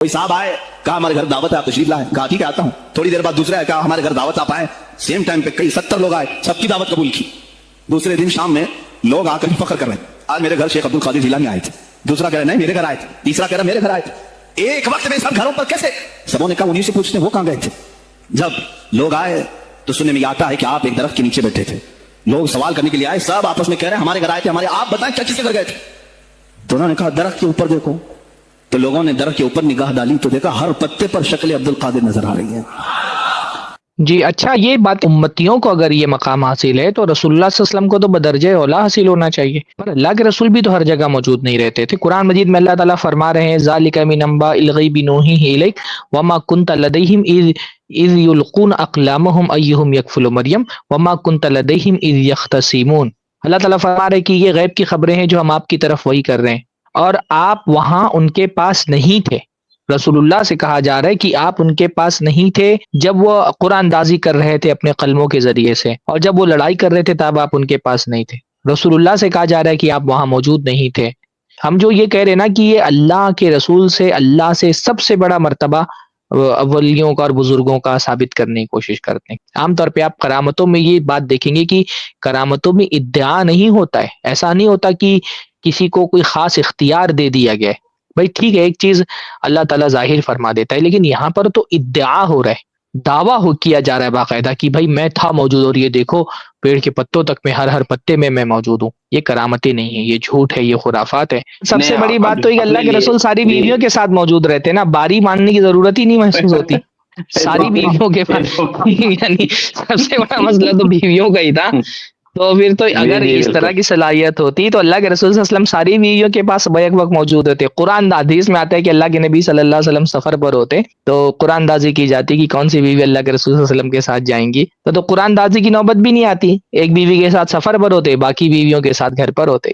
کوئی صاحب آئے, کہا ہمارے گھر دعوت ہے, آپ تشریف لائیں, کہا ٹھیک ہے آتا ہوں. تھوڑی دیر بعد دوسرے آئے, کہا ہمارے گھر دعوت آپ آئے. سیم ٹائم پہ کئی 70 لوگ آئے, سب کی دعوت قبول کی. دوسرے دن شام میں لوگ آ کر فخر کر رہے ہیں, آج میرے گھر شیخ عبد القادر جیلانی آئے تھے. دوسرا کہہ رہا نہیں میرے گھر آئے تھے, تیسرا کہہ رہا میرے گھر آئے تھے. ایک وقت میں سب گھروں پر کیسے؟ سبوں نے کہا انہیں سے پوچھتے وہ کہاں گئے تھے. جب لوگ آئے تو سننے میں آتا ہے کہ آپ ایک درخت کے نیچے بیٹھے تھے. لوگ سوال کرنے کے لیے آئے, سب آپس میں کہہ رہے ہیں ہمارے گھر آئے تھے, ہمارے آپ بتائیں کیا کس کے گھر گئے تھے. تو انہوں نے کہا درخت کے اوپر دیکھو. تو لوگوں نے درخت کے اوپر نگاہ ڈالی تو دیکھا ہر پتے پر شکل عبد القادر نظر آ رہی ہے. جی اچھا, یہ بات امتیوں کو اگر یہ مقام حاصل ہے تو رسول اللہ صلی اللہ علیہ وسلم کو تو بدرجہ اولا حاصل ہونا چاہیے. پر اللہ کے رسول بھی تو ہر جگہ موجود نہیں رہتے تھے. قرآن مجید میں اللہ تعالیٰ فرما رہے ہیں ذالک من انباء الغیب نوحیہ الیک وما کنت لدیہم اذ یلقون اقلامہم ایہم یکفل مریم وما کنت لدیہم اذ یختصمون. اللہ تعالیٰ فرما رہے کہ یہ غیب کی خبریں ہیں جو ہم آپ کی طرف وحی کر رہے ہیں, اور آپ وہاں ان کے پاس نہیں تھے. رسول اللہ سے کہا جا رہا ہے کہ آپ ان کے پاس نہیں تھے جب وہ قرآن اندازی کر رہے تھے اپنے قلموں کے ذریعے سے, اور جب وہ لڑائی کر رہے تھے تب آپ ان کے پاس نہیں تھے. رسول اللہ سے کہا جا رہا ہے کہ آپ وہاں موجود نہیں تھے. ہم جو یہ کہہ رہے ہیں نا کہ یہ اللہ کے رسول سے, اللہ سے سب سے بڑا مرتبہ اولیوں کا اور بزرگوں کا ثابت کرنے کی کوشش کرتے ہیں. عام طور پہ آپ کرامتوں میں یہ بات دیکھیں گے کہ کرامتوں میں ادعا نہیں ہوتا ہے. ایسا نہیں ہوتا کہ کسی کو کوئی خاص اختیار دے دیا گیا ہے. بھائی ٹھیک ہے, ایک چیز اللہ تعالیٰ ظاہر فرما دیتا ہے, لیکن یہاں پر تو ادعا ہو رہا ہے, دعویٰ کیا جا رہا ہے باقاعدہ کہ بھائی میں تھا موجود, اور یہ دیکھو پیڑ کے پتوں تک میں ہر پتے میں موجود ہوں. یہ کرامتیں نہیں ہیں, یہ جھوٹ ہے, یہ خرافات ہے. سب سے بڑی بات تو یہ اللہ کے رسول ساری بیویوں کے ساتھ موجود رہتے ہیں نا, باری ماننے کی ضرورت ہی نہیں محسوس ہوتی ساری بیویوں کے پاس. یعنی سب سے بڑا مسئلہ تو بیویوں کا ہی تھا. تو پھر تو اگر اس طرح کی صلاحیت ہوتی تو اللہ کے رسول صلی اللہ علیہ وسلم ساری بیویوں کے پاس بیک وقت موجود ہوتے. قرآن حدیث میں آتا ہے کہ اللہ کے نبی صلی اللہ علیہ وسلم سفر پر ہوتے تو قرآن دازی کی جاتی کہ کون سی بیوی اللہ کے رسول صلی اللہ علیہ وسلم کے ساتھ جائیں گی, تو قرآن دازی کی نوبت بھی نہیں آتی. ایک بیوی کے ساتھ سفر پر ہوتے, باقی بیویوں کے ساتھ گھر پر ہوتے.